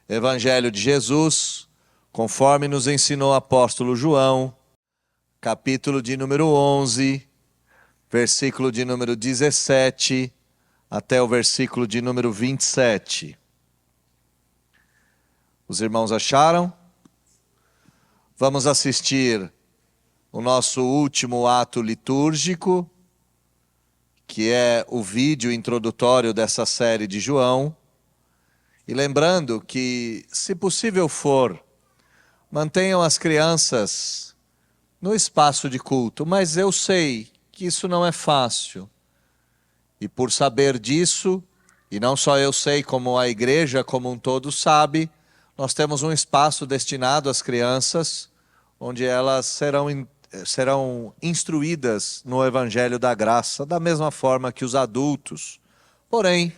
Evangelho de Jesus, conforme nos ensinou o apóstolo João, capítulo de número 11, versículo de número 17, até o versículo de número 27. Os irmãos acharam? Vamos assistir o nosso último ato litúrgico, que é o vídeo introdutório dessa série de João. E lembrando que, se possível for, mantenham as crianças no espaço de culto, mas eu sei que isso não é fácil. E por saber disso, e não só eu sei, como a igreja como um todo sabe, nós temos um espaço destinado às crianças, onde elas serão instruídas no Evangelho da Graça, da mesma forma que os adultos. Porém,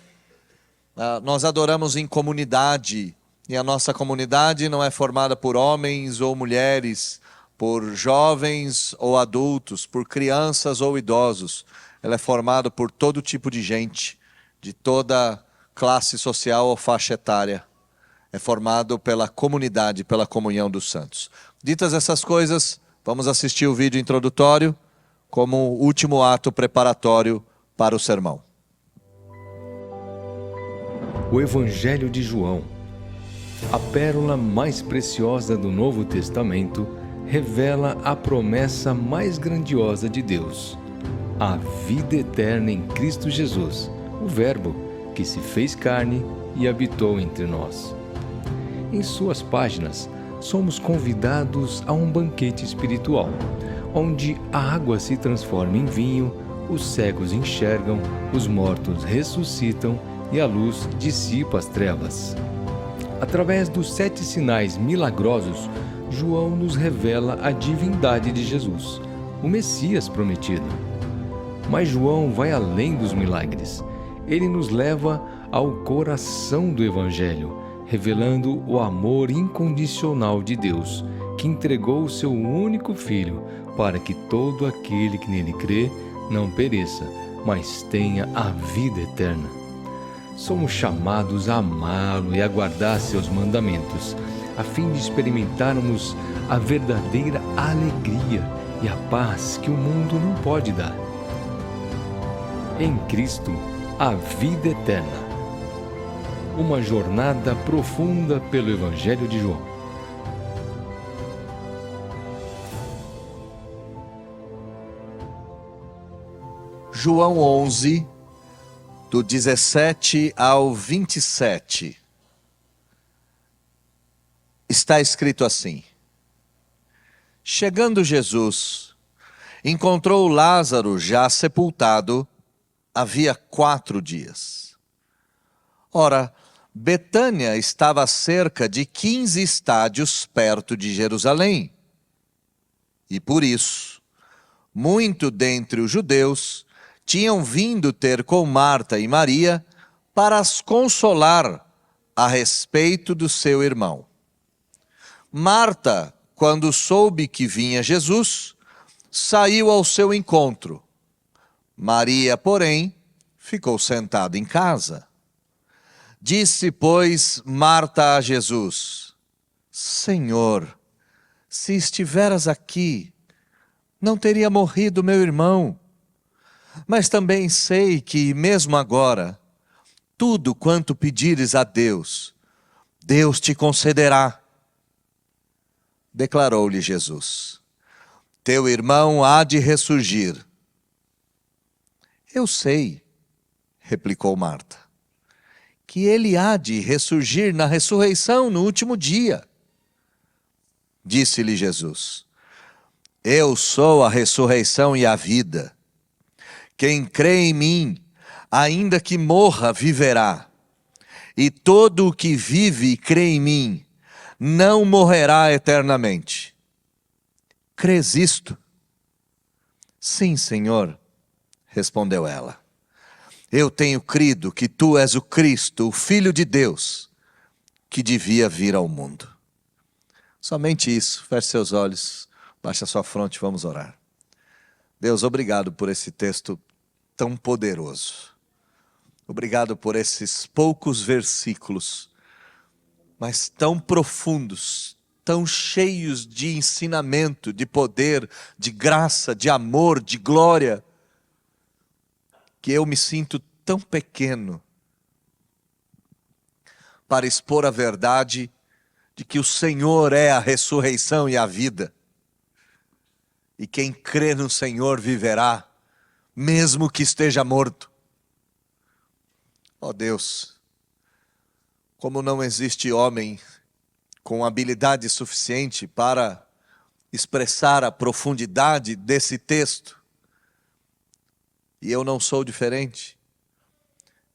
nós adoramos em comunidade, e a nossa comunidade não é formada por homens ou mulheres, por jovens ou adultos, por crianças ou idosos. Ela é formada por todo tipo de gente, de toda classe social ou faixa etária. É formado pela comunidade, pela comunhão dos santos. Ditas essas coisas, vamos assistir o vídeo introdutório como último ato preparatório para o sermão. O Evangelho de João, a pérola mais preciosa do Novo Testamento, revela a promessa mais grandiosa de Deus, a vida eterna em Cristo Jesus, o Verbo que se fez carne e habitou entre nós. Em suas páginas, somos convidados a um banquete espiritual, onde a água se transforma em vinho, os cegos enxergam, os mortos ressuscitam e a luz dissipa as trevas. Através dos 7 sinais milagrosos, João nos revela a divindade de Jesus, o Messias prometido. Mas João vai além dos milagres. Ele nos leva ao coração do Evangelho, revelando o amor incondicional de Deus, que entregou o seu único Filho para que todo aquele que nele crê não pereça, mas tenha a vida eterna. Somos chamados a amá-lo e a guardar seus mandamentos, a fim de experimentarmos a verdadeira alegria e a paz que o mundo não pode dar. Em Cristo, a vida eterna. Uma jornada profunda pelo Evangelho de João. João 11, do 17 ao 27. Está escrito assim: Chegando Jesus, encontrou Lázaro já sepultado, havia 4 dias. Ora, Betânia estava a cerca de 15 estádios perto de Jerusalém. E por isso, muito dentre os judeus tinham vindo ter com Marta e Maria para as consolar a respeito do seu irmão. Marta, quando soube que vinha Jesus, saiu ao seu encontro. Maria, porém, ficou sentada em casa. Disse, pois, Marta a Jesus: Senhor, se estiveras aqui, não teria morrido meu irmão. Mas também sei que, mesmo agora, tudo quanto pedires a Deus, Deus te concederá. Declarou-lhe Jesus: Teu irmão há de ressurgir. Eu sei, replicou Marta, que ele há de ressurgir na ressurreição no último dia. Disse-lhe Jesus: Eu sou a ressurreição e a vida. Quem crê em mim, ainda que morra, viverá. E todo o que vive e crê em mim, não morrerá eternamente. Crês isto? Sim, Senhor, respondeu ela. Eu tenho crido que tu és o Cristo, o Filho de Deus, que devia vir ao mundo. Somente isso. Feche seus olhos, baixe a sua fronte, vamos orar. Deus, obrigado por esse texto tão poderoso. Obrigado por esses poucos versículos mas tão profundos, tão cheios de ensinamento, de poder, de graça, de amor, de glória, que eu me sinto tão pequeno para expor a verdade de que o Senhor é a ressurreição e a vida. E quem crê no Senhor viverá, mesmo que esteja morto. Ó Deus, como não existe homem com habilidade suficiente para expressar a profundidade desse texto, e eu não sou diferente,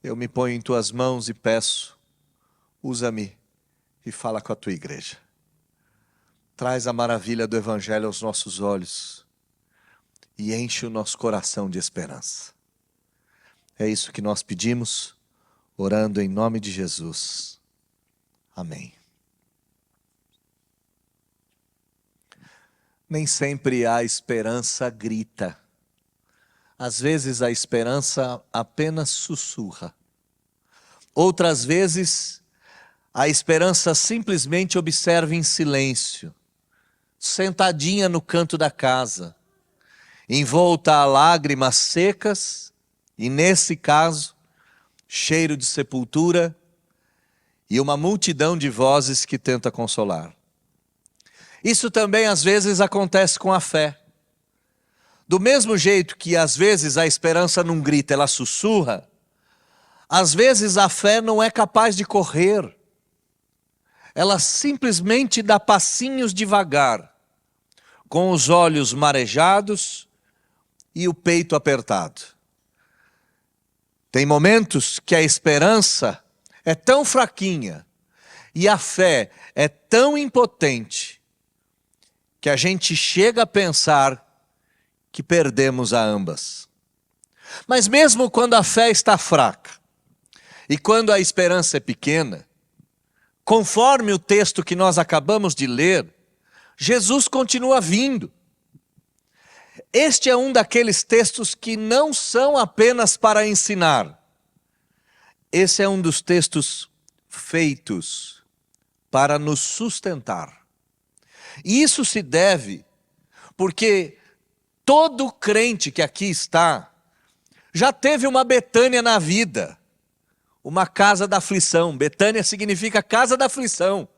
eu me ponho em tuas mãos e peço, usa-me e fala com a tua igreja. Traz a maravilha do Evangelho aos nossos olhos e enche o nosso coração de esperança. É isso que nós pedimos, orando em nome de Jesus. Amém. Nem sempre a esperança grita. Às vezes a esperança apenas sussurra. Outras vezes a esperança simplesmente observa em silêncio, sentadinha no canto da casa, envolta a lágrimas secas e, nesse caso, cheiro de sepultura e uma multidão de vozes que tenta consolar. Isso também às vezes acontece com a fé. Do mesmo jeito que às vezes a esperança não grita, ela sussurra, às vezes a fé não é capaz de correr. Ela simplesmente dá passinhos devagar, com os olhos marejados e o peito apertado. Tem momentos que a esperança é tão fraquinha e a fé é tão impotente que a gente chega a pensar que perdemos a ambas. Mas mesmo quando a fé está fraca e quando a esperança é pequena, conforme o texto que nós acabamos de ler, Jesus continua vindo. Este é um daqueles textos que não são apenas para ensinar. Esse é um dos textos feitos para nos sustentar. E isso se deve porque todo crente que aqui está já teve uma Betânia na vida, uma casa da aflição. Betânia significa casa da aflição.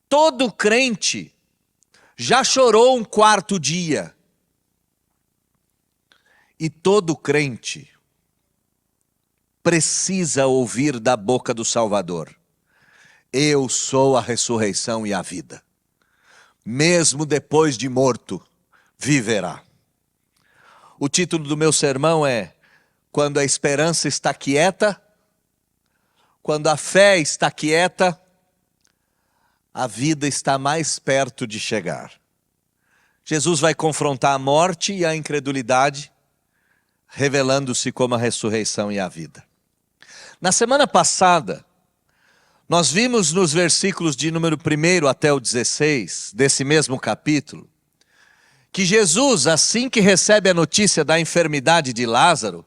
Todo crente já chorou um quarto dia. E todo crente precisa ouvir da boca do Salvador: eu sou a ressurreição e a vida. Mesmo depois de morto, viverá. O título do meu sermão é: quando a esperança está quieta, quando a fé está quieta, a vida está mais perto de chegar. Jesus vai confrontar a morte e a incredulidade, revelando-se como a ressurreição e a vida. Na semana passada, nós vimos nos versículos de número 1 até o 16, desse mesmo capítulo, que Jesus, assim que recebe a notícia da enfermidade de Lázaro,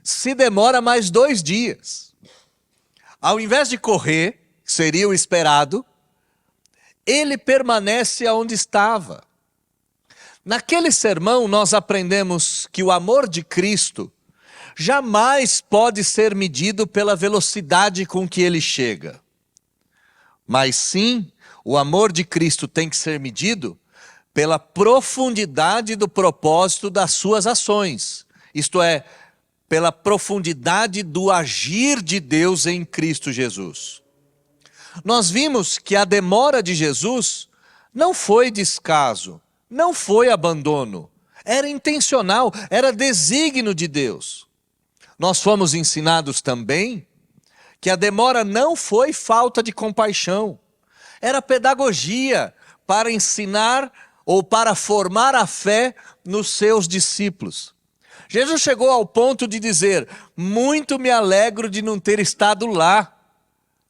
se demora mais 2 dias. Ao invés de correr, que seria o esperado, ele permanece onde estava. Naquele sermão nós aprendemos que o amor de Cristo jamais pode ser medido pela velocidade com que ele chega. Mas sim, o amor de Cristo tem que ser medido pela profundidade do propósito das suas ações. Isto é, pela profundidade do agir de Deus em Cristo Jesus. Nós vimos que a demora de Jesus não foi descaso, não foi abandono, era intencional, era desígnio de Deus. Nós fomos ensinados também que a demora não foi falta de compaixão, era pedagogia para ensinar ou para formar a fé nos seus discípulos. Jesus chegou ao ponto de dizer: muito me alegro de não ter estado lá.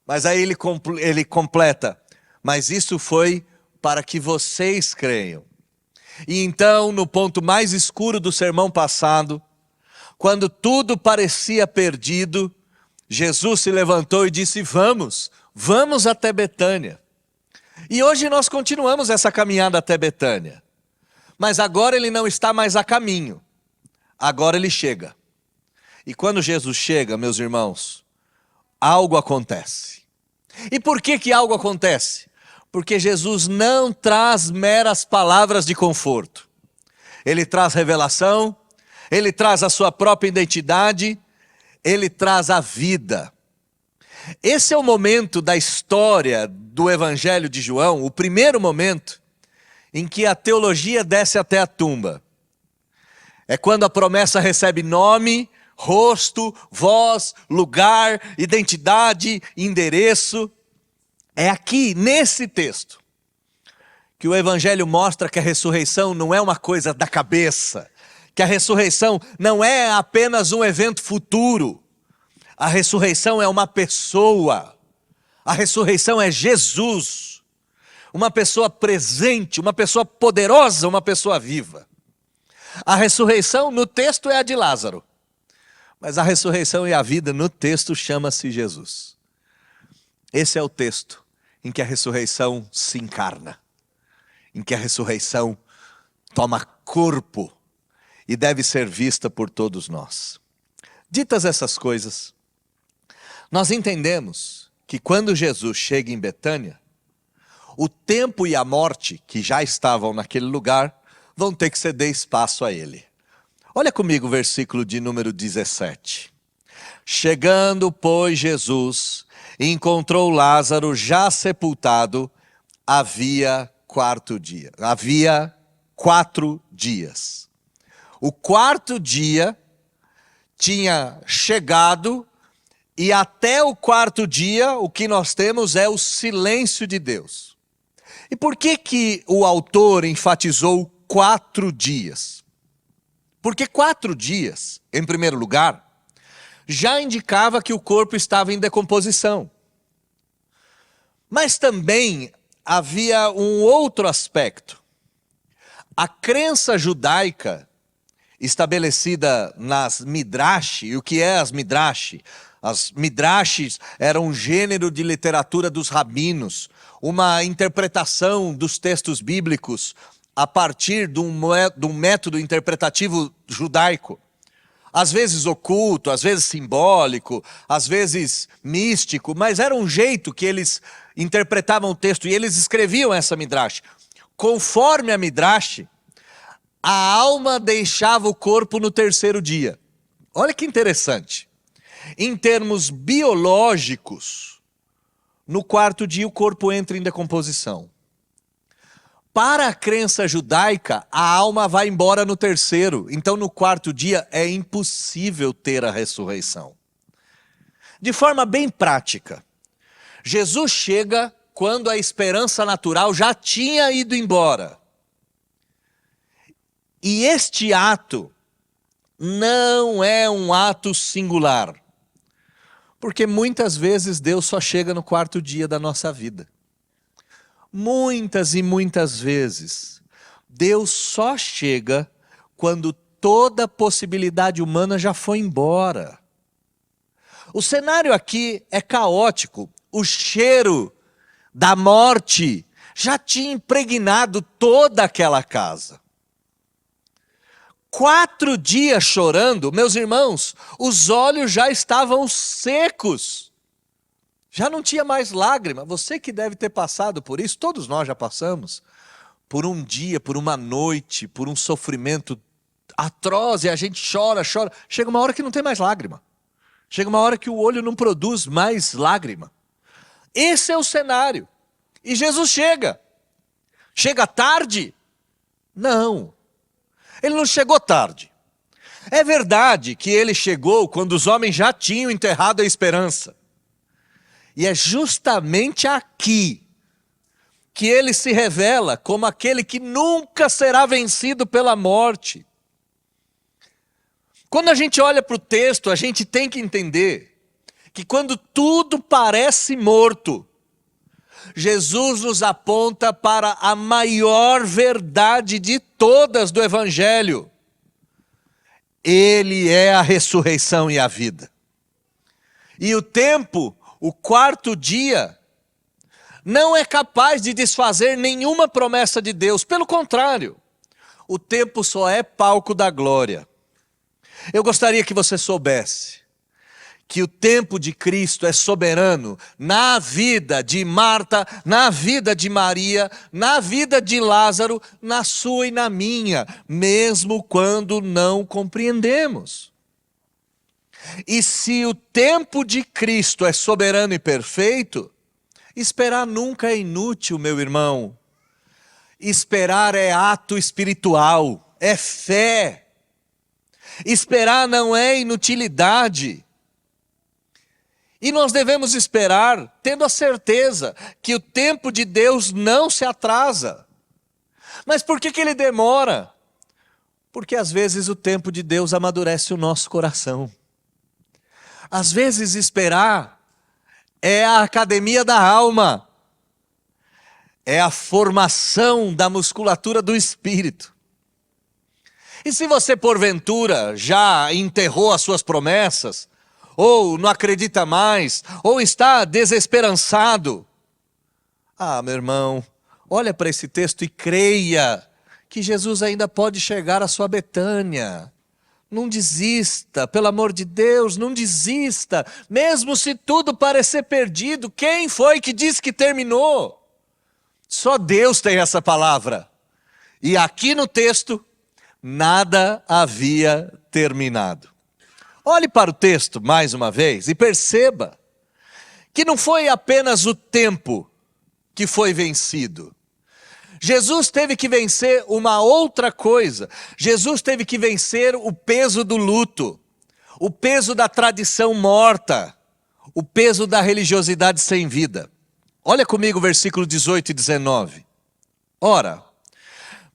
Mas aí ele completa: mas isso foi para que vocês creiam. E então, no ponto mais escuro do sermão passado, quando tudo parecia perdido, Jesus se levantou e disse: vamos, vamos até Betânia. E hoje nós continuamos essa caminhada até Betânia. Mas agora ele não está mais a caminho. Agora ele chega. E quando Jesus chega, meus irmãos, algo acontece. E por que algo acontece? Porque Jesus não traz meras palavras de conforto. Ele traz revelação, ele traz a sua própria identidade, ele traz a vida. Esse é o momento da história do Evangelho de João, o primeiro momento em que a teologia desce até a tumba. É quando a promessa recebe nome, rosto, voz, lugar, identidade, endereço. É aqui, nesse texto, que o Evangelho mostra que a ressurreição não é uma coisa da cabeça, que a ressurreição não é apenas um evento futuro. A ressurreição é uma pessoa. A ressurreição é Jesus. Uma pessoa presente, uma pessoa poderosa, uma pessoa viva. A ressurreição no texto é a de Lázaro. Mas a ressurreição e a vida no texto chama-se Jesus. Esse é o texto em que a ressurreição se encarna. Em que a ressurreição toma corpo e deve ser vista por todos nós. Ditas essas coisas, nós entendemos que quando Jesus chega em Betânia, o tempo e a morte que já estavam naquele lugar vão ter que ceder espaço a ele. Olha comigo o versículo de número 17. Chegando, pois, Jesus, encontrou Lázaro já sepultado, havia 4 dias. O 4º dia tinha chegado e até o 4º dia o que nós temos é o silêncio de Deus. E por que o autor enfatizou 4 dias? Porque 4 dias, em primeiro lugar, já indicava que o corpo estava em decomposição. Mas também havia um outro aspecto. A crença judaica estabelecida nas Midrash, e o que é as Midrash? As Midrashis eram um gênero de literatura dos rabinos, uma interpretação dos textos bíblicos a partir de um método interpretativo judaico. Às vezes oculto, às vezes simbólico, às vezes místico, mas era um jeito que eles interpretavam o texto e eles escreviam essa Midrash. Conforme a Midrash, a alma deixava o corpo no 3º dia. Olha que interessante. Em termos biológicos, no 4º dia o corpo entra em decomposição. Para a crença judaica, a alma vai embora no 3º. Então no 4º dia é impossível ter a ressurreição. De forma bem prática, Jesus chega quando a esperança natural já tinha ido embora. E este ato não é um ato singular. Porque muitas vezes Deus só chega no 4º dia da nossa vida. Muitas e muitas vezes, Deus só chega quando toda possibilidade humana já foi embora. O cenário aqui é caótico. O cheiro da morte já tinha impregnado toda aquela casa. 4 dias chorando, meus irmãos, os olhos já estavam secos. Já não tinha mais lágrima. Você que deve ter passado por isso, todos nós já passamos. Por um dia, por uma noite, por um sofrimento atroz, e a gente chora. Chega uma hora que não tem mais lágrima. Chega uma hora que o olho não produz mais lágrima. Esse é o cenário. E Jesus chega. Chega tarde? Não. Ele não chegou tarde. É verdade que ele chegou quando os homens já tinham enterrado a esperança. E é justamente aqui que ele se revela como aquele que nunca será vencido pela morte. Quando a gente olha para o texto, a gente tem que entender que quando tudo parece morto, Jesus nos aponta para a maior verdade de todas do Evangelho. Ele é a ressurreição e a vida. E o tempo, o 4º dia, não é capaz de desfazer nenhuma promessa de Deus. Pelo contrário, o tempo só é palco da glória. Eu gostaria que você soubesse que o tempo de Cristo é soberano na vida de Marta, na vida de Maria, na vida de Lázaro, na sua e na minha, mesmo quando não compreendemos. E se o tempo de Cristo é soberano e perfeito, esperar nunca é inútil, meu irmão. Esperar é ato espiritual, é fé. Esperar não é inutilidade. E nós devemos esperar, tendo a certeza que o tempo de Deus não se atrasa. Mas por que ele demora? Porque às vezes o tempo de Deus amadurece o nosso coração. Às vezes esperar é a academia da alma. É a formação da musculatura do espírito. E se você porventura já enterrou as suas promessas, ou não acredita mais, ou está desesperançado, meu irmão, olha para esse texto e creia que Jesus ainda pode chegar à sua Betânia. Não desista, pelo amor de Deus, não desista. Mesmo se tudo parecer perdido, quem foi que disse que terminou? Só Deus tem essa palavra. E aqui no texto, nada havia terminado. Olhe para o texto mais uma vez e perceba que não foi apenas o tempo que foi vencido. Jesus teve que vencer uma outra coisa. Jesus teve que vencer o peso do luto, o peso da tradição morta, o peso da religiosidade sem vida. Olha comigo o versículo 18 e 19. Ora,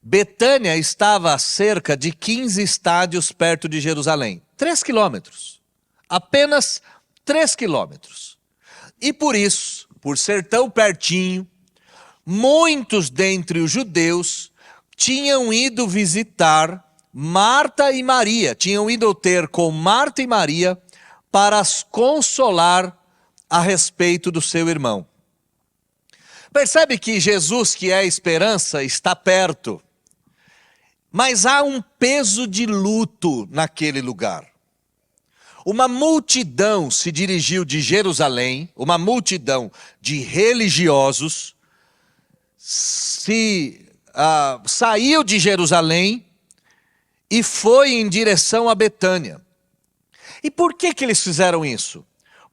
Betânia estava a cerca de 15 estádios perto de Jerusalém. 3 quilômetros. Apenas 3 quilômetros. E por isso, por ser tão pertinho, muitos dentre os judeus tinham ido visitar Marta e Maria. Tinham ido ter com Marta e Maria para as consolar a respeito do seu irmão. Percebe que Jesus, que é a esperança, está perto. Mas há um peso de luto naquele lugar. Uma multidão se dirigiu de Jerusalém, uma multidão de religiosos, saiu de Jerusalém e foi em direção a Betânia. E por que eles fizeram isso?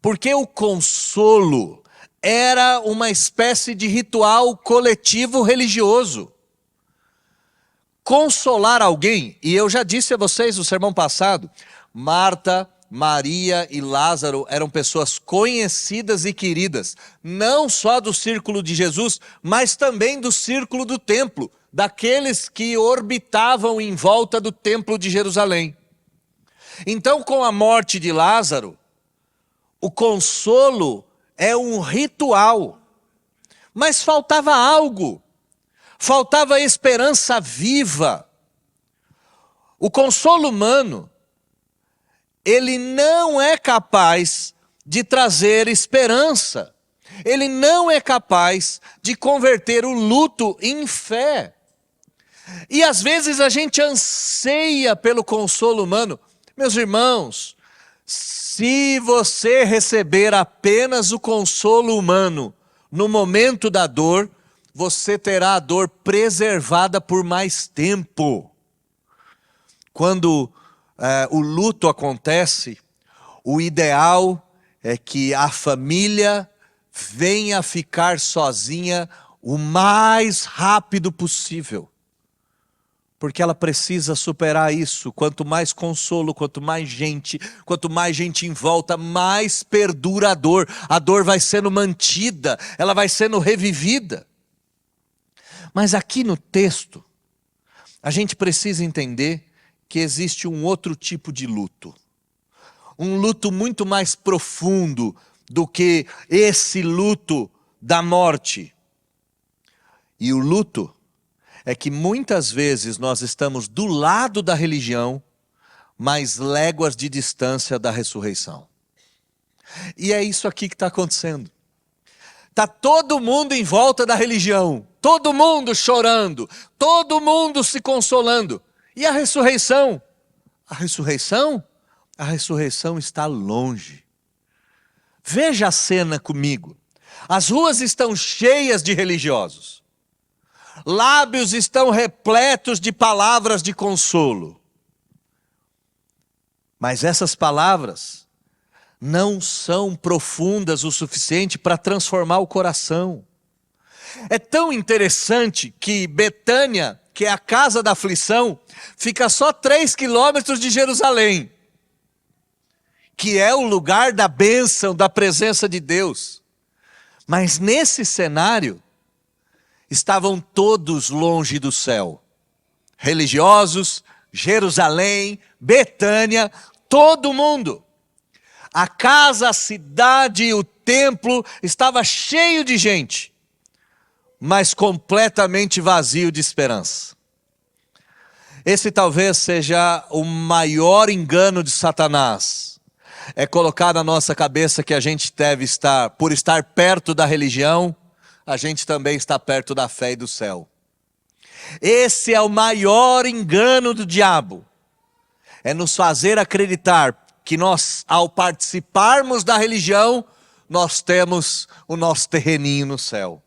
Porque o consolo era uma espécie de ritual coletivo religioso. Consolar alguém, e eu já disse a vocês no sermão passado, Marta, Maria e Lázaro eram pessoas conhecidas e queridas, não só do círculo de Jesus, mas também do círculo do templo, daqueles que orbitavam em volta do templo de Jerusalém. Então, com a morte de Lázaro, o consolo é um ritual, mas faltava algo. Faltava esperança viva. O consolo humano, ele não é capaz de trazer esperança. Ele não é capaz de converter o luto em fé. E às vezes a gente anseia pelo consolo humano. Meus irmãos, se você receber apenas o consolo humano no momento da dor, você terá a dor preservada por mais tempo. Quando o luto acontece, o ideal é que a família venha ficar sozinha o mais rápido possível. Porque ela precisa superar isso. Quanto mais consolo, quanto mais gente em volta, mais perdura a dor. A dor vai sendo mantida, ela vai sendo revivida. Mas aqui no texto, a gente precisa entender que existe um outro tipo de luto. Um luto muito mais profundo do que esse luto da morte. E o luto é que muitas vezes nós estamos do lado da religião, mas léguas de distância da ressurreição. E é isso aqui que está acontecendo. Está todo mundo em volta da religião, todo mundo chorando, todo mundo se consolando. E a ressurreição? A ressurreição? A ressurreição está longe. Veja a cena comigo. As ruas estão cheias de religiosos. Lábios estão repletos de palavras de consolo. Mas essas palavras não são profundas o suficiente para transformar o coração. É tão interessante que Betânia, que é a casa da aflição, fica só 3 quilômetros de Jerusalém, que é o lugar da bênção, da presença de Deus. Mas nesse cenário, estavam todos longe do céu. Religiosos, Jerusalém, Betânia, todo mundo. A casa, a cidade, o templo estava cheio de gente, mas completamente vazio de esperança. Esse talvez seja o maior engano de Satanás. É colocar na nossa cabeça que a gente deve estar, por estar perto da religião, a gente também está perto da fé e do céu. Esse é o maior engano do diabo. É nos fazer acreditar que nós, ao participarmos da religião, nós temos o nosso terreninho no céu.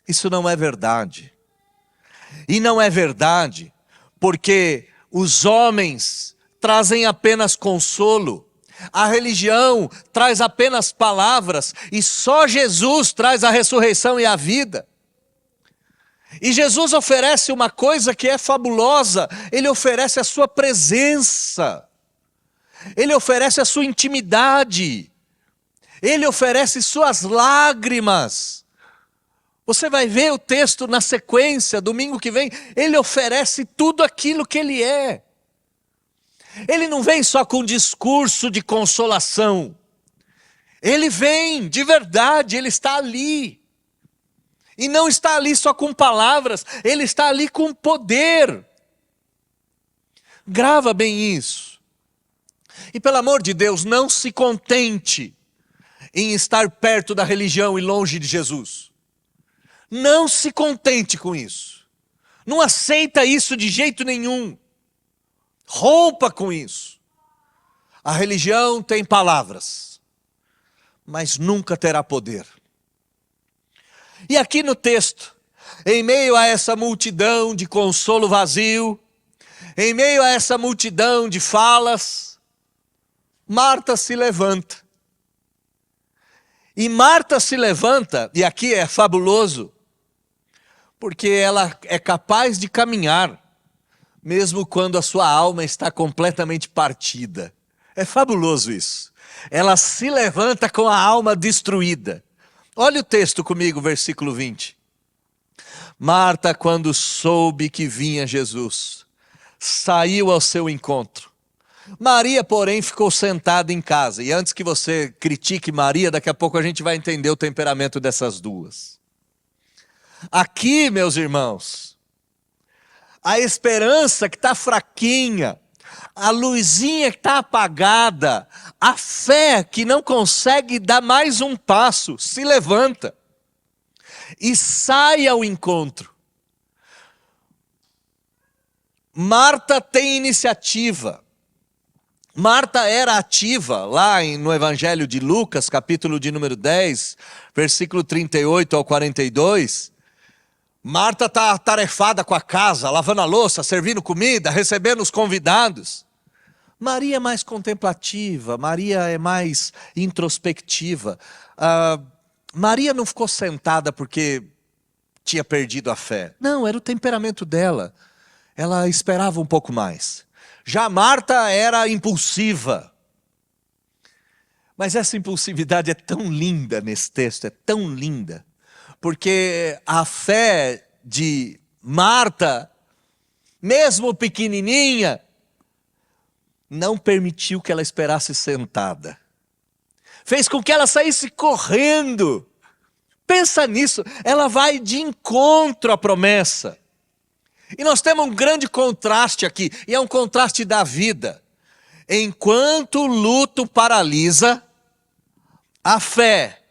Isso não é verdade. E não é verdade porque os homens trazem apenas consolo. A religião traz apenas palavras e só Jesus traz a ressurreição e a vida. E Jesus oferece uma coisa que é fabulosa, ele oferece a sua presença, ele oferece a sua intimidade, ele oferece suas lágrimas. Você vai ver o texto na sequência, domingo que vem, ele oferece tudo aquilo que ele é. Ele não vem só com discurso de consolação. Ele vem de verdade, ele está ali. E não está ali só com palavras, ele está ali com poder. Grava bem isso. E pelo amor de Deus, não se contente em estar perto da religião e longe de Jesus. Não se contente com isso. Não aceita isso de jeito nenhum. Rompa com isso. A religião tem palavras, mas nunca terá poder. E aqui no texto, em meio a essa multidão de consolo vazio, em meio a essa multidão de falas, Marta se levanta. E Marta se levanta, e aqui é fabuloso, porque ela é capaz de caminhar, mesmo quando a sua alma está completamente partida. É fabuloso isso. Ela se levanta com a alma destruída. Olha o texto comigo, versículo 20. Marta, quando soube que vinha Jesus, saiu ao seu encontro. Maria, porém, ficou sentada em casa. E antes que você critique Maria, daqui a pouco a gente vai entender o temperamento dessas duas. Aqui, meus irmãos, a esperança que está fraquinha, a luzinha que está apagada, a fé que não consegue dar mais um passo, se levanta e sai ao encontro. Marta tem iniciativa. Marta era ativa, lá no Evangelho de Lucas, capítulo de número 10, versículo 38 ao 42. Marta está atarefada com a casa, lavando a louça, servindo comida, recebendo os convidados. Maria é mais contemplativa, Maria é mais introspectiva. Maria não ficou sentada porque tinha perdido a fé. Não, era o temperamento dela. Ela esperava um pouco mais. Já Marta era impulsiva. Mas essa impulsividade é tão linda nesse texto, é tão linda. Porque a fé de Marta, mesmo pequenininha, não permitiu que ela esperasse sentada. Fez com que ela saísse correndo. Pensa nisso, ela vai de encontro à promessa. E nós temos um grande contraste aqui, e é um contraste da vida. Enquanto o luto paralisa, a fé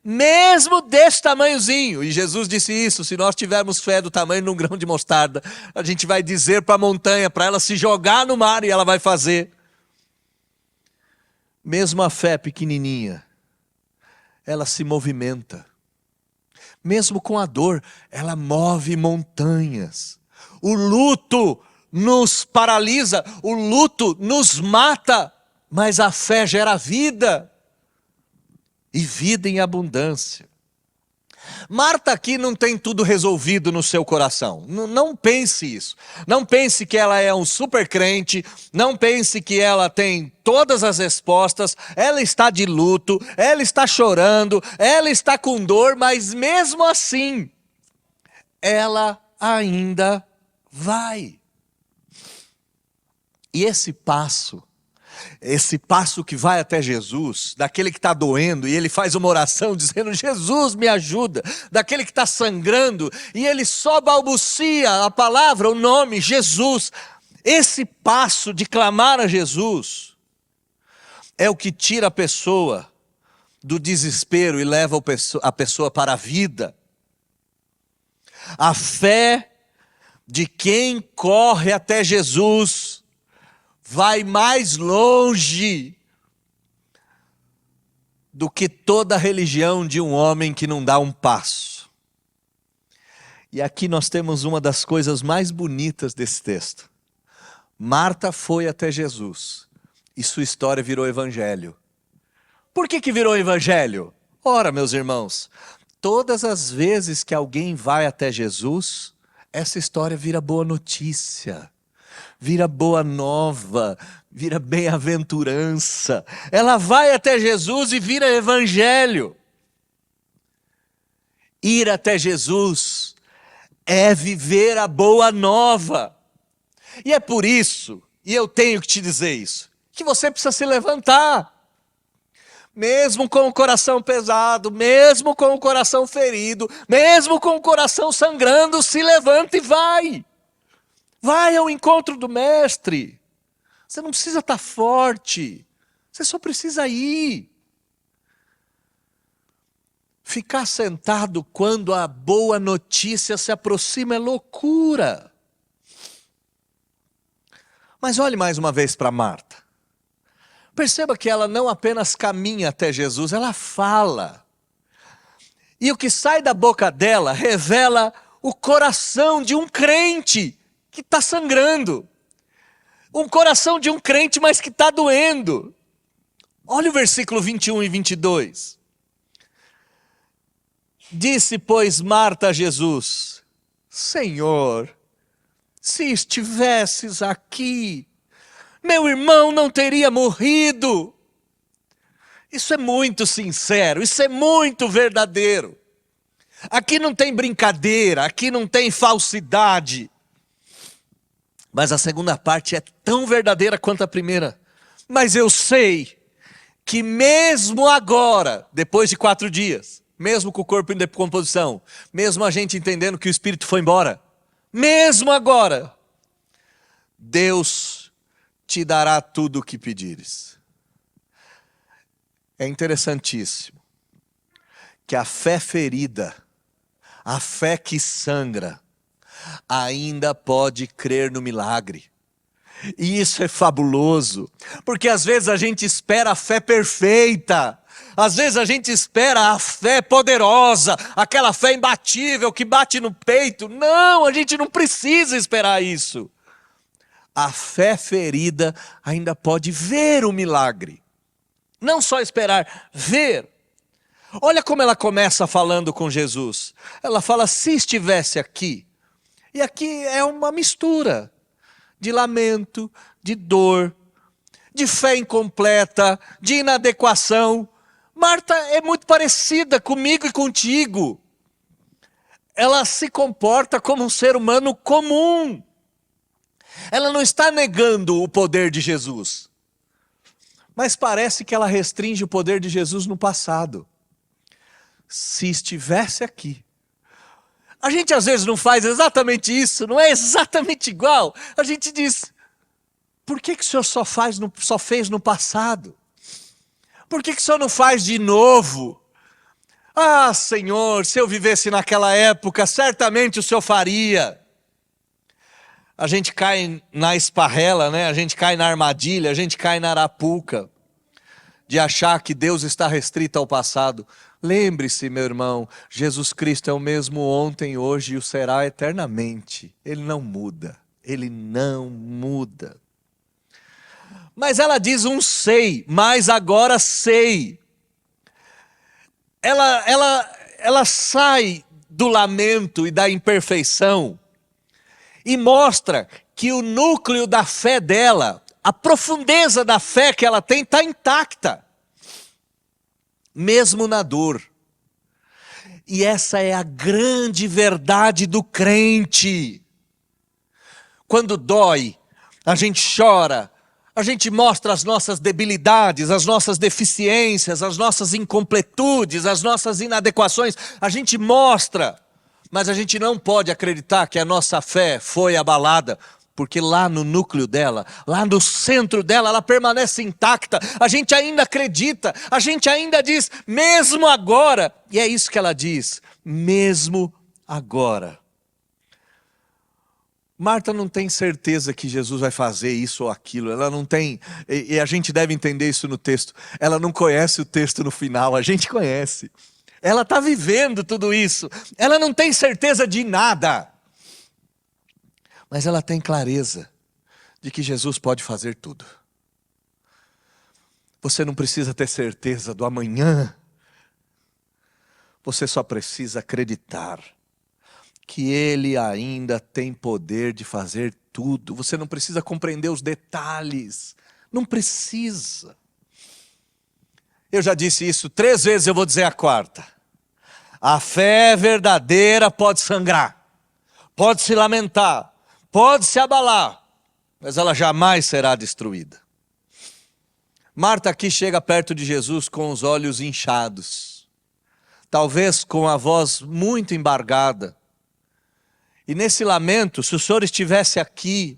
mesmo desse tamanhozinho. E Jesus disse isso: se nós tivermos fé do tamanho de um grão de mostarda, a gente vai dizer para a montanha, para ela se jogar no mar, e ela vai fazer. Mesmo a fé pequenininha, ela se movimenta. Mesmo com a dor, ela move montanhas. O luto nos paralisa, o luto nos mata, mas a fé gera vida. E vida em abundância. Marta aqui não tem tudo resolvido no seu coração. Não pense isso. Não pense que ela é um super crente. Não pense que ela tem todas as respostas. Ela está de luto, ela está chorando, ela está com dor, mas mesmo assim, ela ainda vai. E esse passo que vai até Jesus, daquele que está doendo, e ele faz uma oração dizendo: Jesus, me ajuda, daquele que está sangrando, e ele só balbucia a palavra, o nome, Jesus. Esse passo de clamar a Jesus é o que tira a pessoa do desespero e leva a pessoa para a vida. A fé de quem corre até Jesus vai mais longe do que toda a religião de um homem que não dá um passo. E aqui nós temos uma das coisas mais bonitas desse texto. Marta foi até Jesus e sua história virou evangelho. Por que virou evangelho? Ora, meus irmãos, todas as vezes que alguém vai até Jesus, essa história vira boa notícia. Vira boa nova, vira bem-aventurança. Ela vai até Jesus e vira evangelho. Ir até Jesus é viver a boa nova. E é por isso, e eu tenho que te dizer isso, que você precisa se levantar. Mesmo com o coração pesado, mesmo com o coração ferido, mesmo com o coração sangrando, se levanta e vai. Vai ao encontro do mestre. Você não precisa estar forte. Você só precisa ir. Ficar sentado quando a boa notícia se aproxima é loucura. Mas olhe mais uma vez para Marta. Perceba que ela não apenas caminha até Jesus, ela fala. E o que sai da boca dela revela o coração de um crente que está sangrando. Um coração de um crente, mas que está doendo. Olha o versículo 21 e 22. Disse, pois, Marta a Jesus: Senhor, se estivesses aqui, meu irmão não teria morrido. Isso é muito sincero, isso é muito verdadeiro. Aqui não tem brincadeira, aqui não tem falsidade. Mas a segunda parte é tão verdadeira quanto a primeira. Mas eu sei que mesmo agora, depois de 4 dias, mesmo com o corpo em decomposição, mesmo a gente entendendo que o espírito foi embora, mesmo agora, Deus te dará tudo o que pedires. É interessantíssimo que a fé ferida, a fé que sangra, ainda pode crer no milagre. E isso é fabuloso, porque às vezes a gente espera a fé perfeita, às vezes a gente espera a fé poderosa, aquela fé imbatível que bate no peito. Não, a gente não precisa esperar isso. A fé ferida ainda pode ver o milagre, não só esperar, ver. Olha como ela começa falando com Jesus. Ela fala: se estivesse aqui. E aqui é uma mistura de lamento, de dor, de fé incompleta, de inadequação. Marta é muito parecida comigo e contigo. Ela se comporta como um ser humano comum. Ela não está negando o poder de Jesus. Mas parece que ela restringe o poder de Jesus no passado. Se estivesse aqui. A gente às vezes não faz exatamente isso, não é exatamente igual. A gente diz: por que o Senhor só fez no passado? Por que o Senhor não faz de novo? Ah, Senhor, se eu vivesse naquela época, certamente o Senhor faria. A gente cai na esparrela, né? A gente cai na armadilha, a gente cai na arapuca de achar que Deus está restrito ao passado. Lembre-se, meu irmão, Jesus Cristo é o mesmo ontem, hoje e o será eternamente. Ele não muda, ele não muda. Mas ela diz sei, mas agora sei. Ela sai do lamento e da imperfeição e mostra que o núcleo da fé dela, a profundeza da fé que ela tem, está intacta, mesmo na dor. E essa é a grande verdade do crente. Quando dói, a gente chora, a gente mostra as nossas debilidades, as nossas deficiências, as nossas incompletudes, as nossas inadequações, a gente mostra, mas a gente não pode acreditar que a nossa fé foi abalada, porque lá no núcleo dela, lá no centro dela, ela permanece intacta, a gente ainda acredita, a gente ainda diz, mesmo agora, e é isso que ela diz, mesmo agora. Marta não tem certeza que Jesus vai fazer isso ou aquilo, ela não tem, e a gente deve entender isso no texto, ela não conhece o texto no final, a gente conhece, ela está vivendo tudo isso, ela não tem certeza de nada, mas ela tem clareza de que Jesus pode fazer tudo. Você não precisa ter certeza do amanhã, você só precisa acreditar que Ele ainda tem poder de fazer tudo. Você não precisa compreender os detalhes. Não precisa. Eu já disse isso 3 vezes, eu vou dizer a 4ª. A fé verdadeira pode sangrar, pode se lamentar, pode se abalar, mas ela jamais será destruída. Marta aqui chega perto de Jesus com os olhos inchados, talvez com a voz muito embargada. E nesse lamento, se o Senhor estivesse aqui,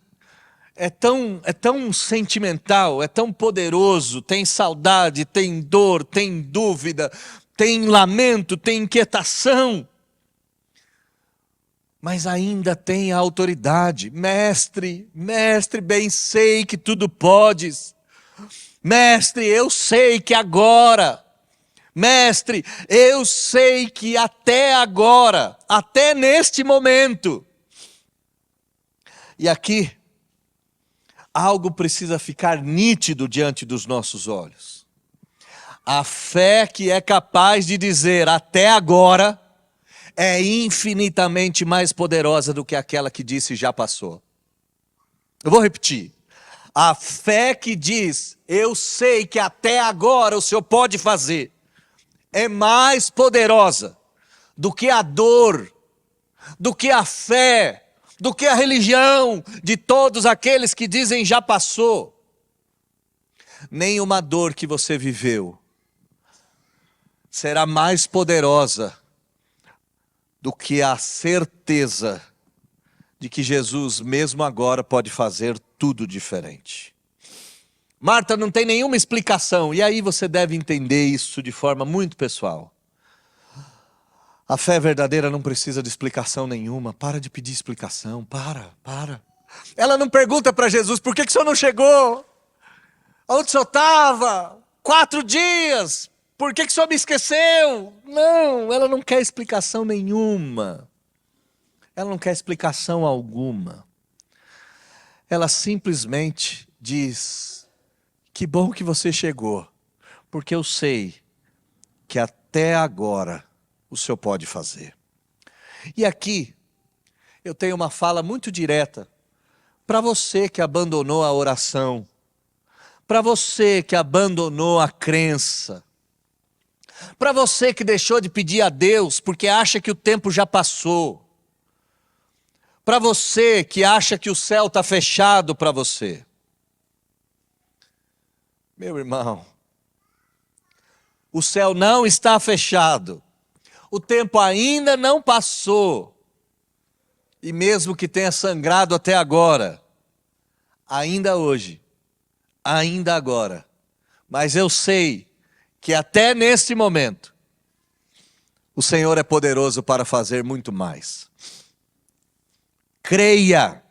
é tão sentimental, é tão poderoso, tem saudade, tem dor, tem dúvida, tem lamento, tem inquietação. Mas ainda tem a autoridade. Mestre, bem sei que tudo podes. Mestre, eu sei que agora... Mestre, eu sei que até agora, até neste momento, e aqui, algo precisa ficar nítido diante dos nossos olhos. A fé que é capaz de dizer até agora, é infinitamente mais poderosa do que aquela que disse já passou. Eu vou repetir. A fé que diz, eu sei que até agora o Senhor pode fazer, é mais poderosa do que a dor, do que a fé, do que a religião de todos aqueles que dizem já passou. Nenhuma dor que você viveu será mais poderosa do que a certeza de que Jesus mesmo agora pode fazer tudo diferente. Marta não tem nenhuma explicação, e aí você deve entender isso de forma muito pessoal. A fé verdadeira não precisa de explicação nenhuma, para de pedir explicação, para. Ela não pergunta para Jesus, por que o Senhor não chegou? Onde o Senhor estava? 4 dias, por que o Senhor me esqueceu? Não, ela não quer explicação nenhuma, ela não quer explicação alguma. Ela simplesmente diz, que bom que você chegou, porque eu sei que até agora o Senhor pode fazer. E aqui, eu tenho uma fala muito direta, para você que abandonou a oração, para você que abandonou a crença, para você que deixou de pedir a Deus porque acha que o tempo já passou, para você que acha que o céu está fechado para você. Meu irmão, o céu não está fechado, o tempo ainda não passou, e mesmo que tenha sangrado até agora, ainda hoje, ainda agora, mas eu sei que até neste momento, O Senhor é poderoso para fazer muito mais. Creia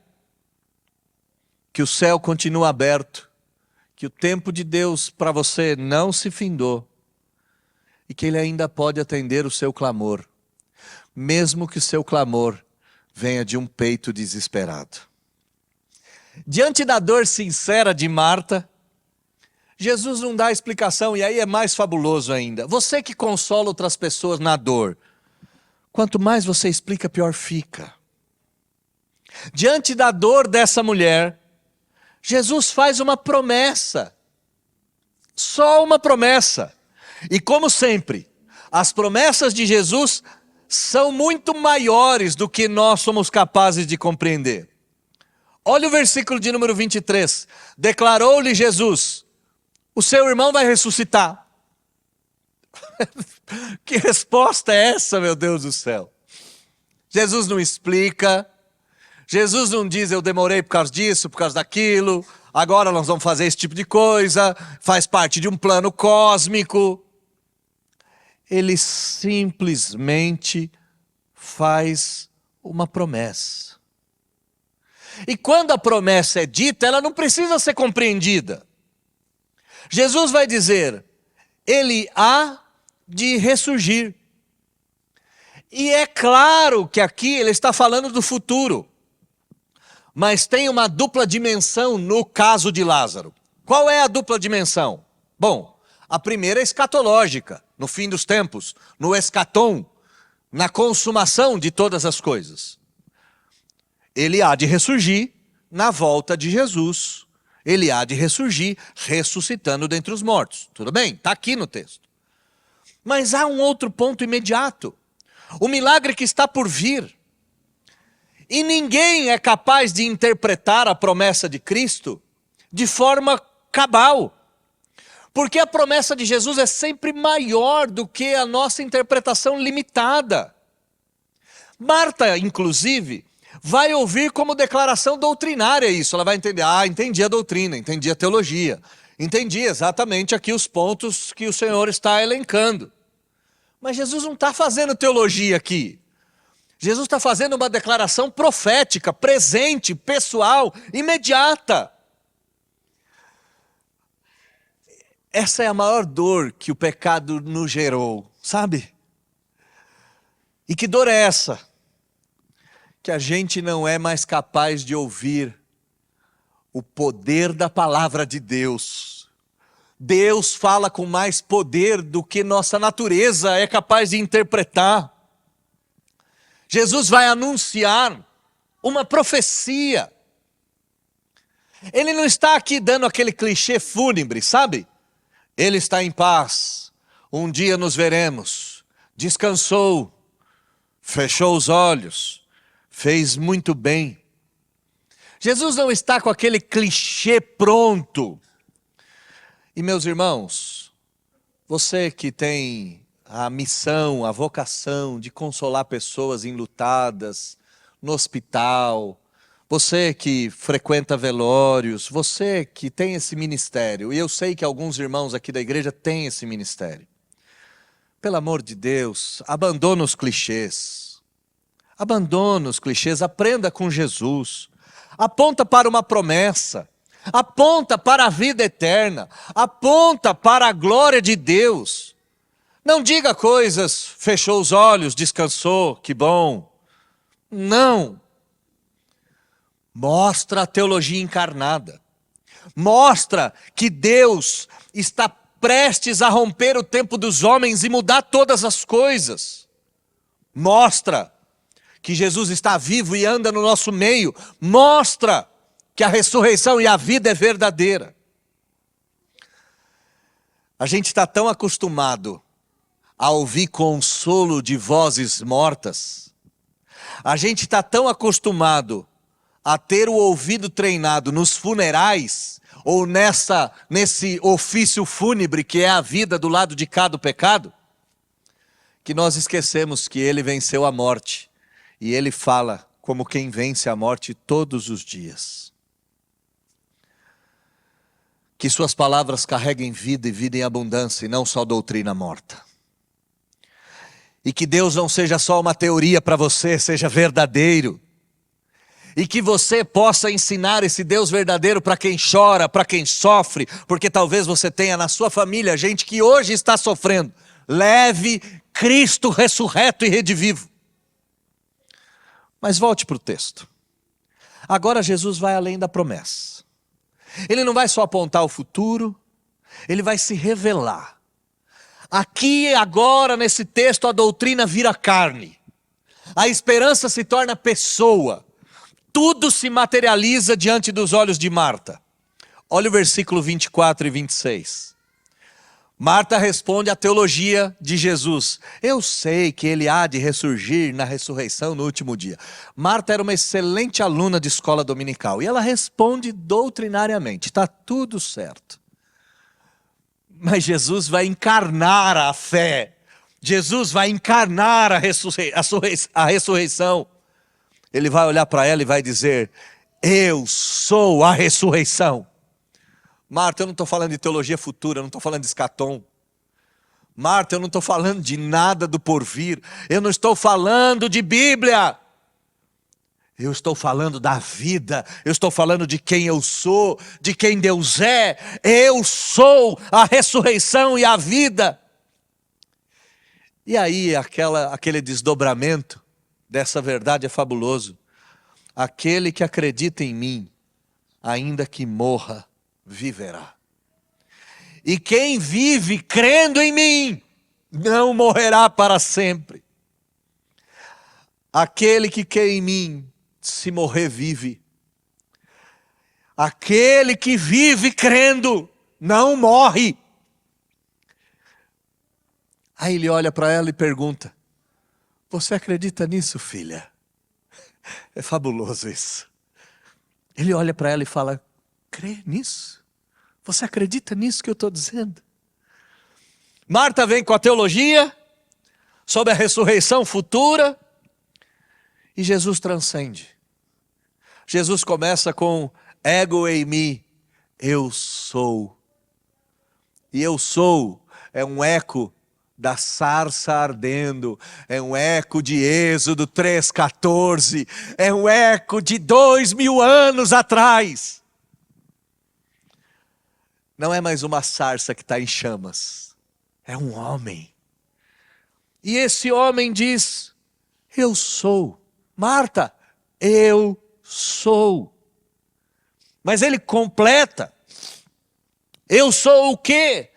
que o céu continua aberto, que o tempo de Deus para você não se findou e que Ele ainda pode atender o seu clamor, mesmo que o seu clamor venha de um peito desesperado. Diante da dor sincera de Marta, Jesus não dá explicação, e aí é mais fabuloso ainda. Você que consola outras pessoas na dor, quanto mais você explica, pior fica. Diante da dor dessa mulher, Jesus faz uma promessa. Só uma promessa. E como sempre, as promessas de Jesus são muito maiores do que nós somos capazes de compreender. Olha o versículo de número 23. Declarou-lhe Jesus: o seu irmão vai ressuscitar. Que resposta é essa, meu Deus do céu? Jesus não explica. Jesus não diz, eu demorei por causa disso, por causa daquilo. Agora nós vamos fazer esse tipo de coisa. Faz parte de um plano cósmico. Ele simplesmente faz uma promessa. E quando a promessa é dita, ela não precisa ser compreendida. Jesus vai dizer, ele há de ressurgir. E é claro que aqui ele está falando do futuro. Mas tem uma dupla dimensão no caso de Lázaro. Qual é a dupla dimensão? Bom, a primeira é escatológica, no fim dos tempos, no escatom, na consumação de todas as coisas. Ele há de ressurgir na volta de Jesus. Ele há de ressurgir ressuscitando dentre os mortos. Tudo bem? Está aqui no texto. Mas há um outro ponto imediato. O milagre que está por vir. E ninguém é capaz de interpretar a promessa de Cristo de forma cabal. Porque a promessa de Jesus é sempre maior do que a nossa interpretação limitada. Marta, inclusive, vai ouvir como declaração doutrinária isso. Ela vai entender, entendi a doutrina, entendi a teologia. Entendi exatamente aqui os pontos que o Senhor está elencando. Mas Jesus não está fazendo teologia aqui. Jesus está fazendo uma declaração profética, presente, pessoal, imediata. Essa é a maior dor que o pecado nos gerou, sabe? E que dor é essa? Que a gente não é mais capaz de ouvir o poder da palavra de Deus. Deus fala com mais poder do que nossa natureza é capaz de interpretar. Jesus vai anunciar uma profecia. Ele não está aqui dando aquele clichê fúnebre, sabe? Ele está em paz, um dia nos veremos, descansou, fechou os olhos, fez muito bem. Jesus não está com aquele clichê pronto. E meus irmãos, você que tem a missão, a vocação de consolar pessoas enlutadas no hospital, você que frequenta velórios, você que tem esse ministério, e eu sei que alguns irmãos aqui da igreja têm esse ministério. Pelo amor de Deus, abandona os clichês. Abandona os clichês, aprenda com Jesus. Aponta para uma promessa. Aponta para a vida eterna. Aponta para a glória de Deus. Não diga coisas, fechou os olhos, descansou, que bom. Não. Mostra a teologia encarnada. Mostra que Deus está prestes a romper o tempo dos homens e mudar todas as coisas. Mostra que Jesus está vivo e anda no nosso meio. Mostra que a ressurreição e a vida é verdadeira. A gente está tão acostumado a ouvir consolo de vozes mortas. A gente está tão acostumado a ter o ouvido treinado nos funerais, ou nesse ofício fúnebre que é a vida do lado de cá do pecado, que nós esquecemos que ele venceu a morte, e ele fala como quem vence a morte todos os dias. Que suas palavras carreguem vida e vida em abundância, e não só doutrina morta. E que Deus não seja só uma teoria para você, seja verdadeiro. E que você possa ensinar esse Deus verdadeiro para quem chora, para quem sofre, porque talvez você tenha na sua família gente que hoje está sofrendo. Leve Cristo ressurreto e redivivo. Mas volte para o texto. Agora Jesus vai além da promessa. Ele não vai só apontar o futuro, ele vai se revelar. Aqui agora nesse texto a doutrina vira carne. A esperança se torna pessoa. Tudo se materializa diante dos olhos de Marta. Olha o versículo 24 e 26. Marta responde à teologia de Jesus. Eu sei que ele há de ressurgir na ressurreição no último dia. Marta era uma excelente aluna de escola dominical. E ela responde doutrinariamente. Está tudo certo. Mas Jesus vai encarnar a fé. Jesus vai encarnar a ressurreição. Ele vai olhar para ela e vai dizer: eu sou a ressurreição. Marta, eu não estou falando de teologia futura, eu não estou falando de escatom. Marta, eu não estou falando de nada do porvir. Eu não estou falando de Bíblia. Eu estou falando da vida. Eu estou falando de quem eu sou, de quem Deus é. Eu sou a ressurreição e a vida. E aí aquele desdobramento dessa verdade é fabuloso. Aquele que acredita em mim, ainda que morra, viverá. E quem vive crendo em mim, não morrerá para sempre. Aquele que crê em mim, se morrer, vive. Aquele que vive crendo, não morre. Aí ele olha para ela e pergunta: você acredita nisso, filha? É fabuloso isso. Ele olha para ela e fala: crê nisso? Você acredita nisso que eu estou dizendo? Marta vem com a teologia sobre a ressurreição futura e Jesus transcende. Jesus começa com ego eimi, eu sou. E eu sou é um eco da sarça ardendo, é um eco de Êxodo 3,14, é um eco de 2000 anos atrás. Não é mais uma sarça que está em chamas, é um homem. E esse homem diz: eu sou. Marta, eu sou. Mas ele completa: eu sou o quê?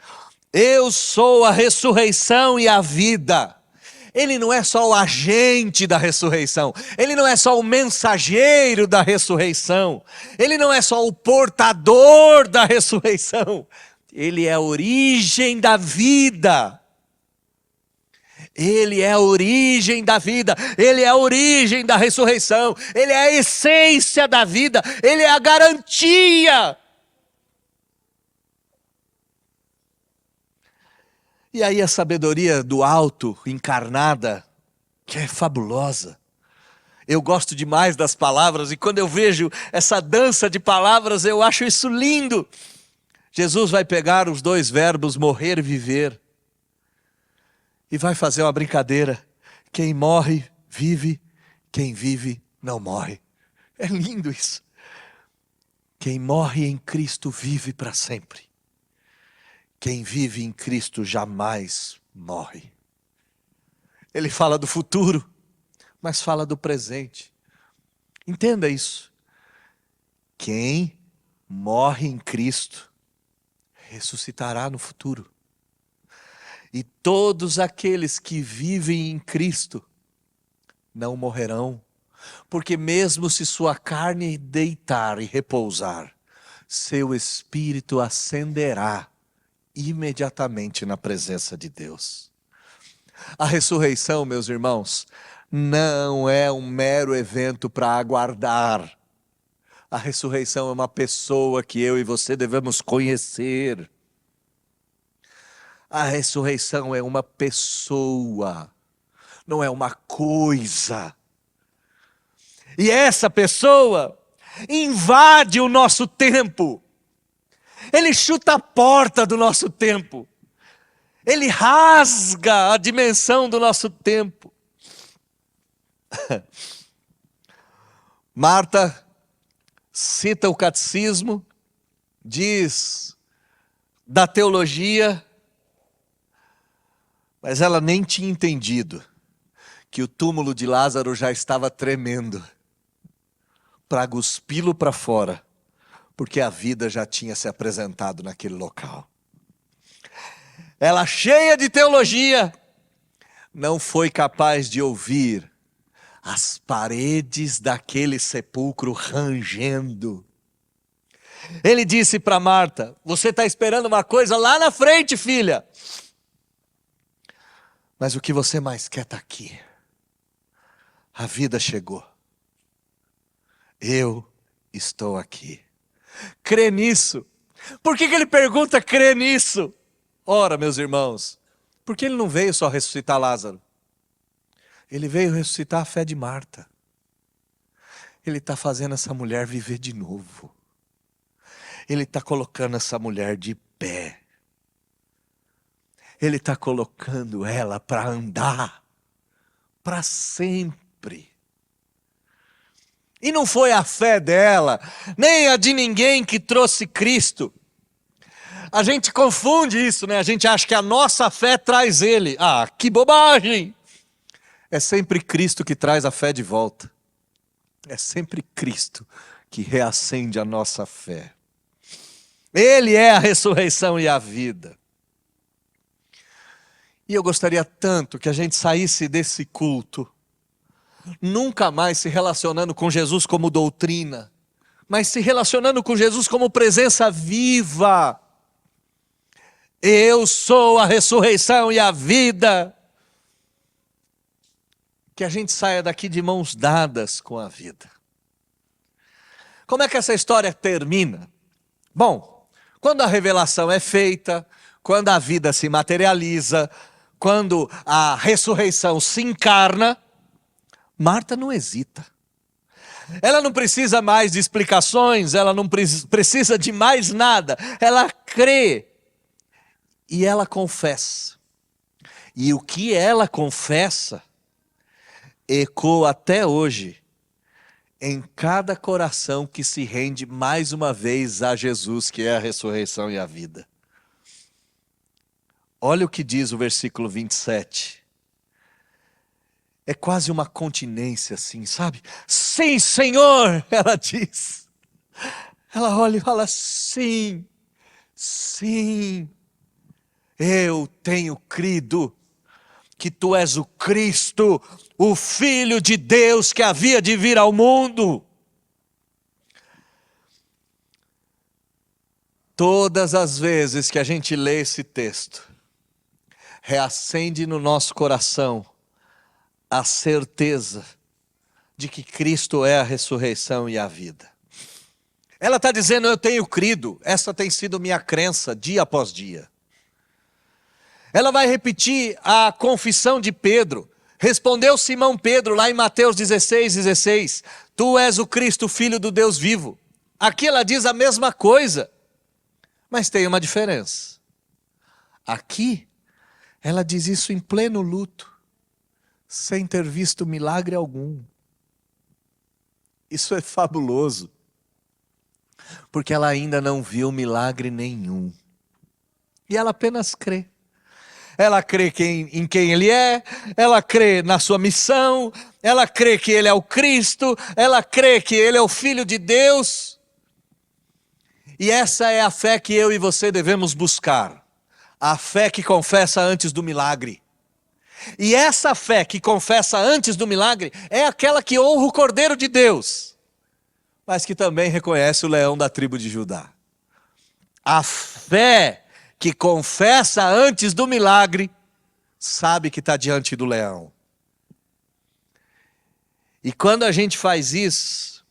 Eu sou a ressurreição e a vida. Ele não é só o agente da ressurreição. Ele não é só o mensageiro da ressurreição. Ele não é só o portador da ressurreição. Ele é a origem da vida. Ele é a origem da vida. Ele é a origem da ressurreição. Ele é a essência da vida. Ele é a garantia. E aí a sabedoria do alto, encarnada, que é fabulosa. Eu gosto demais das palavras, e quando eu vejo essa dança de palavras, eu acho isso lindo. Jesus vai pegar os dois verbos morrer e viver, e vai fazer uma brincadeira. Quem morre, vive. Quem vive, não morre. É lindo isso. Quem morre em Cristo vive para sempre. Quem vive em Cristo jamais morre. Ele fala do futuro, mas fala do presente. Entenda isso. Quem morre em Cristo ressuscitará no futuro. E todos aqueles que vivem em Cristo não morrerão, porque mesmo se sua carne deitar e repousar, seu espírito ascenderá imediatamente na presença de Deus. A ressurreição, meus irmãos, não é um mero evento para aguardar. A ressurreição é uma pessoa que eu e você devemos conhecer. A ressurreição é uma pessoa, não é uma coisa. E essa pessoa invade o nosso tempo. Ele chuta a porta do nosso tempo. Ele rasga a dimensão do nosso tempo. Marta cita o catecismo, diz da teologia, mas ela nem tinha entendido que o túmulo de Lázaro já estava tremendo para cuspi-lo para fora, porque a vida já tinha se apresentado naquele local. Ela, cheia de teologia, não foi capaz de ouvir as paredes daquele sepulcro rangendo. Ele disse para Marta: você está esperando uma coisa lá na frente, filha. Mas o que você mais quer está aqui. A vida chegou. Eu estou aqui. Crê nisso. Por que ele pergunta crê nisso? Ora, meus irmãos, porque ele não veio só ressuscitar Lázaro. Ele veio ressuscitar a fé de Marta. Ele está fazendo essa mulher viver de novo. Ele está colocando essa mulher de pé. Ele está colocando ela para andar para sempre. E não foi a fé dela, nem a de ninguém que trouxe Cristo. A gente confunde isso, né? A gente acha que a nossa fé traz ele. Ah, que bobagem! É sempre Cristo que traz a fé de volta. É sempre Cristo que reacende a nossa fé. Ele é a ressurreição e a vida. E eu gostaria tanto que a gente saísse desse culto, nunca mais se relacionando com Jesus como doutrina, mas se relacionando com Jesus como presença viva. Eu sou a ressurreição e a vida. Que a gente saia daqui de mãos dadas com a vida. Como é que essa história termina? Bom, quando a revelação é feita, quando a vida se materializa, quando a ressurreição se encarna, Marta não hesita. Ela não precisa mais de explicações, ela não precisa de mais nada. Ela crê e ela confessa. E o que ela confessa ecoa até hoje em cada coração que se rende mais uma vez a Jesus, que é a ressurreição e a vida. Olha o que diz o versículo 27. É quase uma continência assim, sabe? Sim, Senhor, ela diz. Ela olha e fala: sim, sim, eu tenho crido que tu és o Cristo, o Filho de Deus que havia de vir ao mundo. Todas as vezes que a gente lê esse texto, reacende no nosso coração a certeza de que Cristo é a ressurreição e a vida. Ela está dizendo: eu tenho crido, essa tem sido minha crença dia após dia. Ela vai repetir a confissão de Pedro. Respondeu Simão Pedro lá em Mateus 16:16, tu és o Cristo, Filho do Deus vivo. Aqui ela diz a mesma coisa, mas tem uma diferença. Aqui ela diz isso em pleno luto, sem ter visto milagre algum. Isso é fabuloso, porque ela ainda não viu milagre nenhum. E ela apenas crê. Ela crê em quem ele é, ela crê na sua missão, ela crê que ele é o Cristo, ela crê que ele é o Filho de Deus. E essa é a fé que eu e você devemos buscar. A fé que confessa antes do milagre. E essa fé que confessa antes do milagre é aquela que honra o Cordeiro de Deus, mas que também reconhece o leão da tribo de Judá. A fé que confessa antes do milagre, sabe que está diante do leão. E quando a gente faz isso,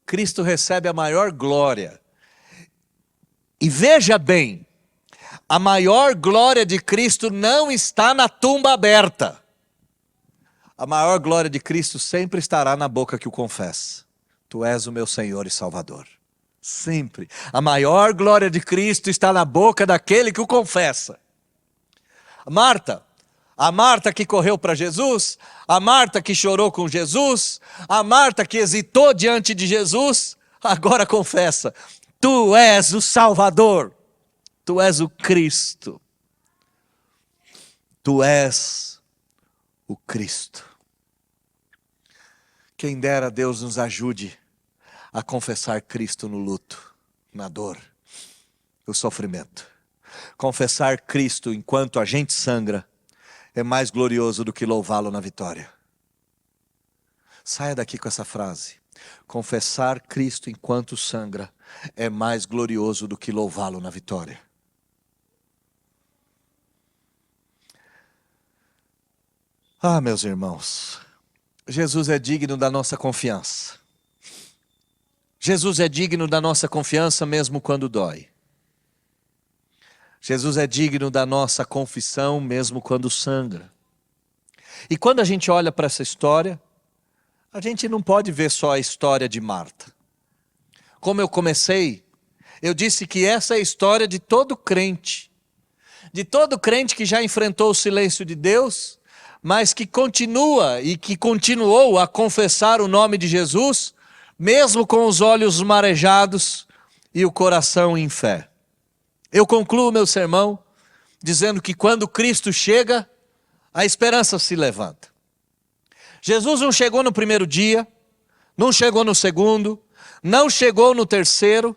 Cristo recebe a maior glória. E veja bem, a maior glória de Cristo não está na tumba aberta. A maior glória de Cristo sempre estará na boca que o confessa. Tu és o meu Senhor e Salvador. Sempre. A maior glória de Cristo está na boca daquele que o confessa. Marta. A Marta que correu para Jesus, a Marta que chorou com Jesus, a Marta que hesitou diante de Jesus, agora confessa: Tu és o Salvador, Tu és o Cristo, Tu és o Cristo. Quem dera Deus nos ajude a confessar Cristo no luto, na dor, no sofrimento. Confessar Cristo enquanto a gente sangra é mais glorioso do que louvá-lo na vitória. Saia daqui com essa frase. Confessar Cristo enquanto sangra é mais glorioso do que louvá-lo na vitória. Ah, meus irmãos, Jesus é digno da nossa confiança. Jesus é digno da nossa confiança mesmo quando dói. Jesus é digno da nossa confissão mesmo quando sangra. E quando a gente olha para essa história, a gente não pode ver só a história de Marta. Como eu comecei, eu disse que essa é a história de todo crente. De todo crente que já enfrentou o silêncio de Deus, mas que continua e que continuou a confessar o nome de Jesus, mesmo com os olhos marejados e o coração em fé. Eu concluo meu sermão dizendo que quando Cristo chega, a esperança se levanta. Jesus não chegou no primeiro dia, não chegou no segundo, não chegou no terceiro,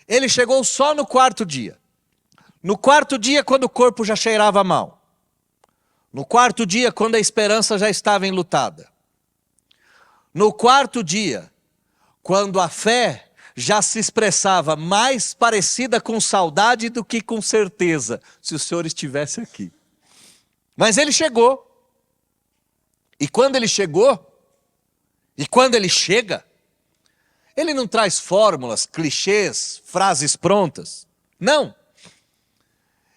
ele chegou só no quarto dia. No quarto dia, quando o corpo já cheirava mal. No quarto dia, quando a esperança já estava enlutada. No quarto dia, quando a fé já se expressava mais parecida com saudade do que com certeza, se o Senhor estivesse aqui. Mas ele chegou. E quando ele chegou, e quando ele chega, ele não traz fórmulas, clichês, frases prontas. Não.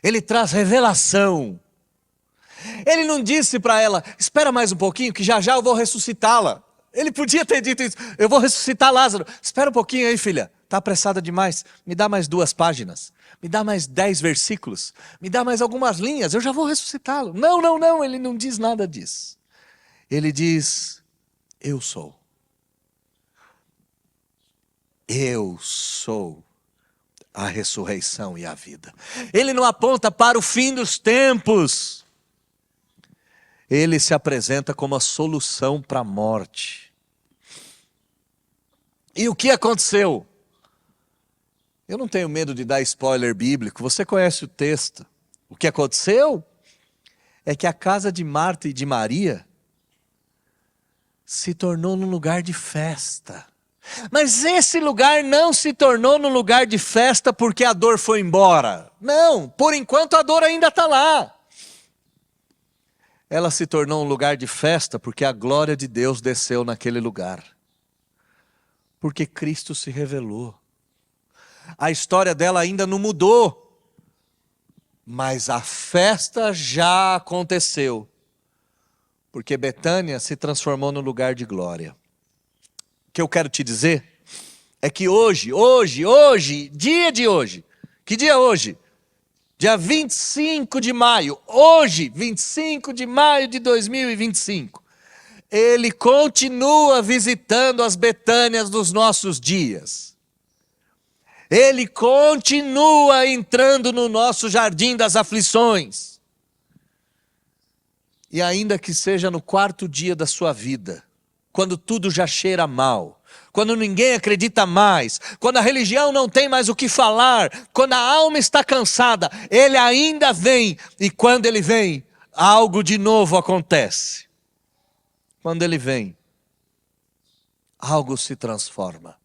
Ele traz revelação. Ele não disse para ela: espera mais um pouquinho que já já eu vou ressuscitá-la. Ele podia ter dito isso: eu vou ressuscitar Lázaro. Espera um pouquinho aí, filha. Está apressada demais. Me dá mais 2 páginas. Me dá mais 10 versículos. Me dá mais algumas linhas. Eu já vou ressuscitá-lo. Não, não, não. Ele não diz nada disso. Ele diz: eu sou. Eu sou a ressurreição e a vida. Ele não aponta para o fim dos tempos. Ele se apresenta como a solução para a morte. E o que aconteceu? Eu não tenho medo de dar spoiler bíblico, você conhece o texto. O que aconteceu é que a casa de Marta e de Maria se tornou num lugar de festa. Mas esse lugar não se tornou num lugar de festa porque a dor foi embora. Não, por enquanto a dor ainda está lá. Ela se tornou um lugar de festa porque a glória de Deus desceu naquele lugar. Porque Cristo se revelou. A história dela ainda não mudou. Mas a festa já aconteceu. Porque Betânia se transformou num lugar de glória. O que eu quero te dizer é que hoje, dia de hoje. Que dia é hoje? Dia 25 de maio, hoje, 25 de maio de 2025, ele continua visitando as Betânias dos nossos dias. Ele continua entrando no nosso jardim das aflições. E ainda que seja no 4º dia da sua vida, quando tudo já cheira mal, quando ninguém acredita mais, quando a religião não tem mais o que falar, quando a alma está cansada, ele ainda vem, e quando ele vem, algo de novo acontece. Quando ele vem, algo se transforma.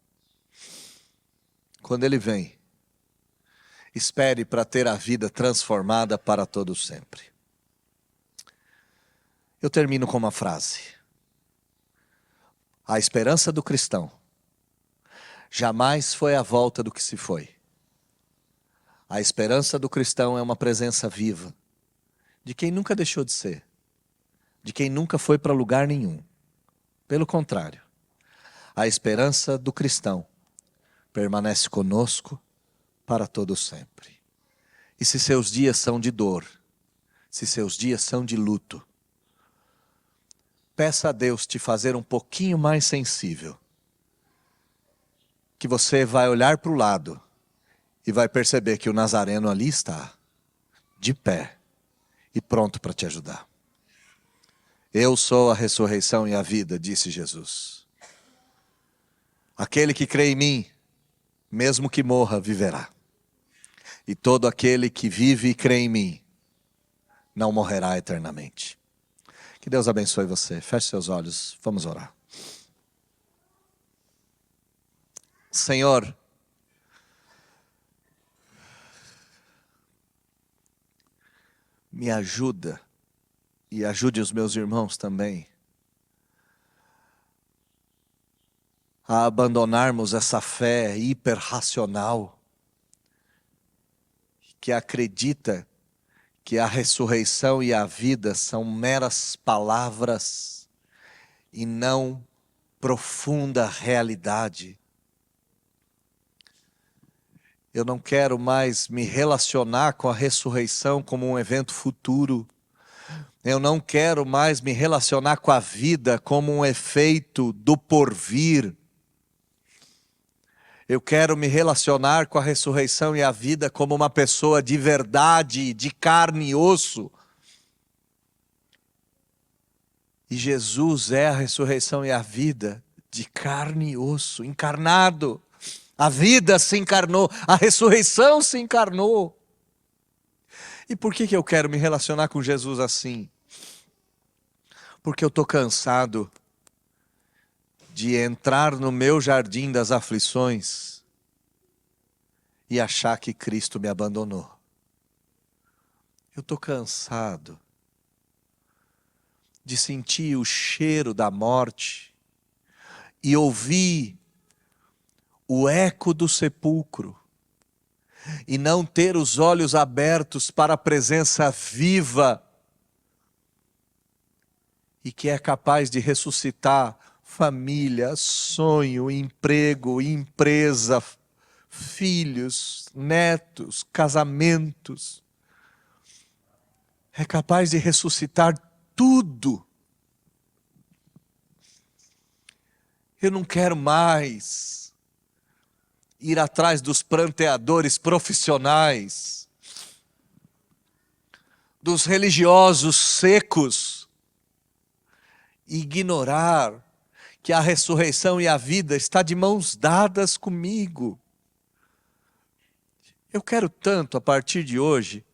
Quando ele vem, espere para ter a vida transformada para todo sempre. Eu termino com uma frase. A esperança do cristão jamais foi a volta do que se foi. A esperança do cristão é uma presença viva de quem nunca deixou de ser, de quem nunca foi para lugar nenhum. Pelo contrário, a esperança do cristão permanece conosco para todo sempre. E se seus dias são de dor, se seus dias são de luto, peça a Deus te fazer um pouquinho mais sensível. Que você vai olhar para o lado e vai perceber que o Nazareno ali está, de pé e pronto para te ajudar. Eu sou a ressurreição e a vida, disse Jesus. Aquele que crê em mim, mesmo que morra, viverá. E todo aquele que vive e crê em mim, não morrerá eternamente. Que Deus abençoe você. Feche seus olhos, vamos orar. Senhor, me ajuda e ajude os meus irmãos também a abandonarmos essa fé hiperracional que acredita que a ressurreição e a vida são meras palavras e não profunda realidade. Eu não quero mais me relacionar com a ressurreição como um evento futuro. Eu não quero mais me relacionar com a vida como um efeito do porvir. Eu quero me relacionar com a ressurreição e a vida como uma pessoa de verdade, de carne e osso. E Jesus é a ressurreição e a vida de carne e osso, encarnado. A vida se encarnou, a ressurreição se encarnou. E por que eu quero me relacionar com Jesus assim? Porque eu estou cansado de entrar no meu jardim das aflições e achar que Cristo me abandonou. Eu estou cansado de sentir o cheiro da morte e ouvir o eco do sepulcro e não ter os olhos abertos para a presença viva e que é capaz de ressuscitar família, sonho, emprego, empresa, filhos, netos, casamentos. É capaz de ressuscitar tudo. Eu não quero mais ir atrás dos pranteadores profissionais, dos religiosos secos, e ignorar que a ressurreição e a vida está de mãos dadas comigo. Eu quero tanto, a partir de hoje,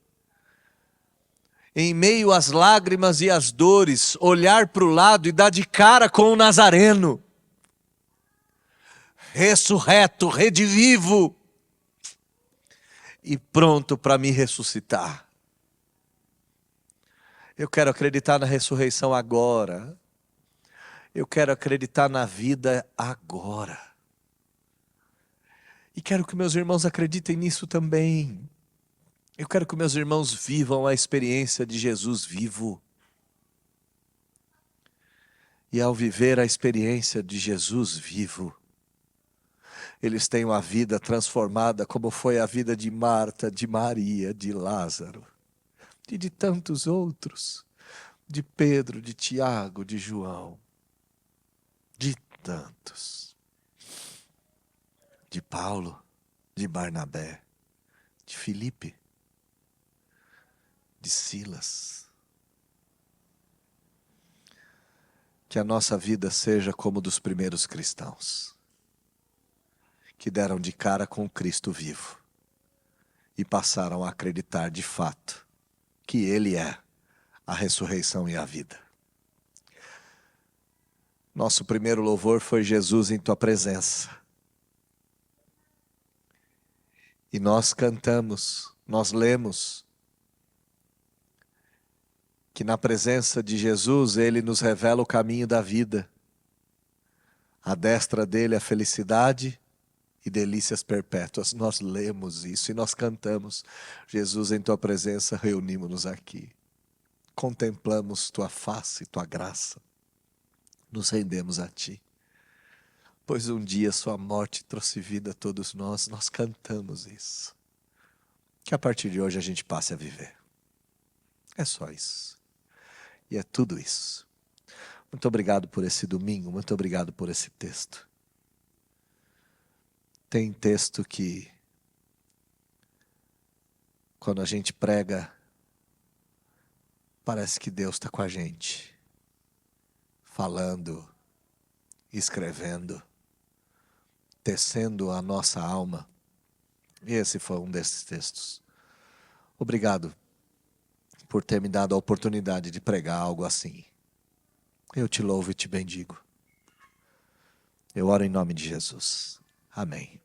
em meio às lágrimas e às dores, olhar para o lado e dar de cara com o Nazareno. Ressurreto, redivivo e pronto para me ressuscitar. Eu quero acreditar na ressurreição agora. Eu quero acreditar na vida agora. E quero que meus irmãos acreditem nisso também. Eu quero que meus irmãos vivam a experiência de Jesus vivo. E ao viver a experiência de Jesus vivo, eles têm uma vida transformada como foi a vida de Marta, de Maria, de Lázaro e de tantos outros, de Pedro, de Tiago, de João, de tantos, de Paulo, de Barnabé, de Filipe, de Silas. Que a nossa vida seja como dos primeiros cristãos, que deram de cara com o Cristo vivo e passaram a acreditar de fato que Ele é a ressurreição e a vida. Nosso primeiro louvor foi Jesus em Tua presença. E nós cantamos, nós lemos que na presença de Jesus Ele nos revela o caminho da vida. À destra dele a felicidade e delícias perpétuas. Nós lemos isso e nós cantamos. Jesus, em Tua presença, reunimos-nos aqui. Contemplamos Tua face, Tua graça. Nos rendemos a Ti. Pois um dia Sua morte trouxe vida a todos nós. Nós cantamos isso. Que a partir de hoje a gente passe a viver. É só isso. E é tudo isso. Muito obrigado por esse domingo, muito obrigado por esse texto. Tem texto que, quando a gente prega, parece que Deus está com a gente, falando, escrevendo, tecendo a nossa alma. E esse foi um desses textos. Obrigado por ter me dado a oportunidade de pregar algo assim. Eu te louvo e te bendigo. Eu oro em nome de Jesus. Amém.